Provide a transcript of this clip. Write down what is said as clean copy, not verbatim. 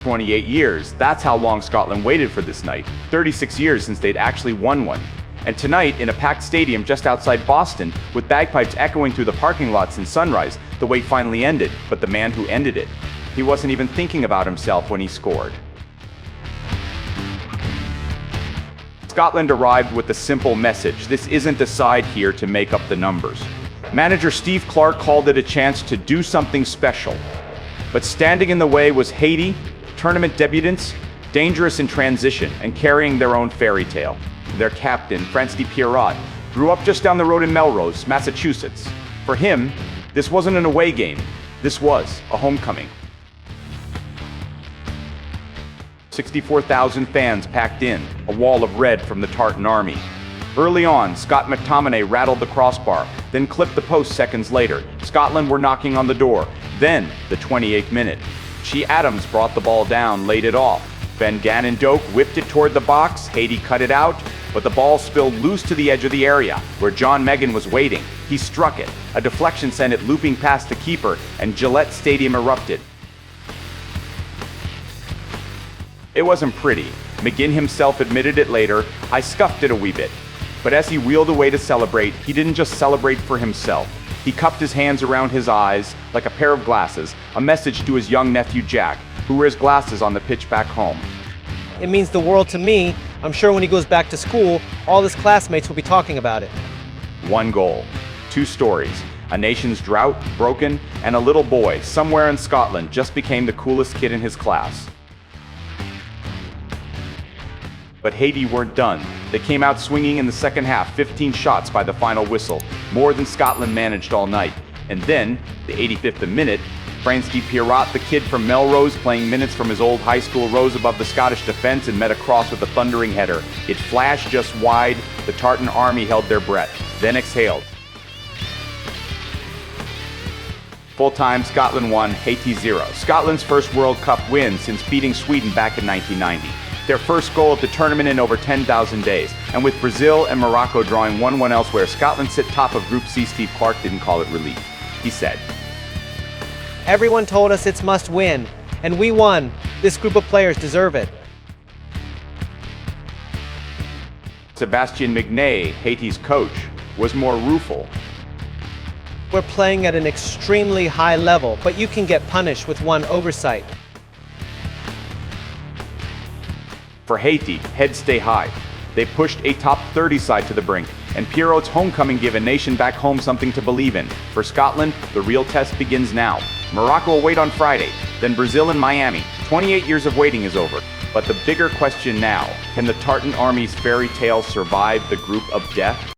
28 years, that's how long Scotland waited for this night. 36 years since they'd actually won one. And tonight, in a packed stadium just outside Boston, with bagpipes echoing through the parking lots in sunrise, the wait finally ended, but the man who ended it, he wasn't even thinking about himself when he scored. Scotland arrived with a simple message: this isn't a side here to make up the numbers. Manager Steve Clarke called it a chance to do something special. But standing in the way was Haiti, tournament debutants, dangerous in transition and carrying their own fairy tale. Their captain, Frantzdy Pierrot, grew up just down the road in Melrose, Massachusetts. For him, this wasn't an away game, this was a homecoming. 64,000 fans packed in, a wall of red from the Tartan Army. Early on, Scott McTominay rattled the crossbar, then clipped the post seconds later. Scotland were knocking on the door. Then, the 28th minute. Che Adams brought the ball down, laid it off. Ben Gannon Doak whipped it toward the box, Haiti cut it out, but the ball spilled loose to the edge of the area, where John Megan was waiting. He struck it. A deflection sent it looping past the keeper, and Gillette Stadium erupted. It wasn't pretty. McGinn himself admitted it later. I scuffed it a wee bit. But as he wheeled away to celebrate, he didn't just celebrate for himself. He cupped his hands around his eyes like a pair of glasses, a message to his young nephew Jack, who wears glasses on the pitch back home. It means the world to me. I'm sure when he goes back to school, all his classmates will be talking about it. One goal, two stories, a nation's drought, broken, and a little boy somewhere in Scotland just became the coolest kid in his class. But Haiti weren't done. They came out swinging in the second half, 15 shots by the final whistle, more than Scotland managed all night. And then, the 85th minute, Frantzdy Pierrot, the kid from Melrose, playing minutes from his old high school, rose above the Scottish defense and met across with a thundering header. It flashed just wide. The Tartan Army held their breath, then exhaled. Full-time, Scotland won, Haiti 0. Scotland's first World Cup win since beating Sweden back in 1990. Their first goal at the tournament in over 10,000 days. And with Brazil and Morocco drawing 1-1 elsewhere, Scotland sit top of Group C. Steve Clarke didn't call it relief. He said, Everyone told us it's must win, and we won. This group of players deserve it. Sébastien Mignet, Haiti's coach, was more rueful. We're playing at an extremely high level, but you can get punished with one oversight. For Haiti, heads stay high. They pushed a top 30 side to the brink, and Pierrot's homecoming gave a nation back home something to believe in. For Scotland, the real test begins now. Morocco will wait on Friday, then Brazil and Miami. 28 years of waiting is over. But the bigger question now, can the Tartan Army's fairy tale survive the group of death?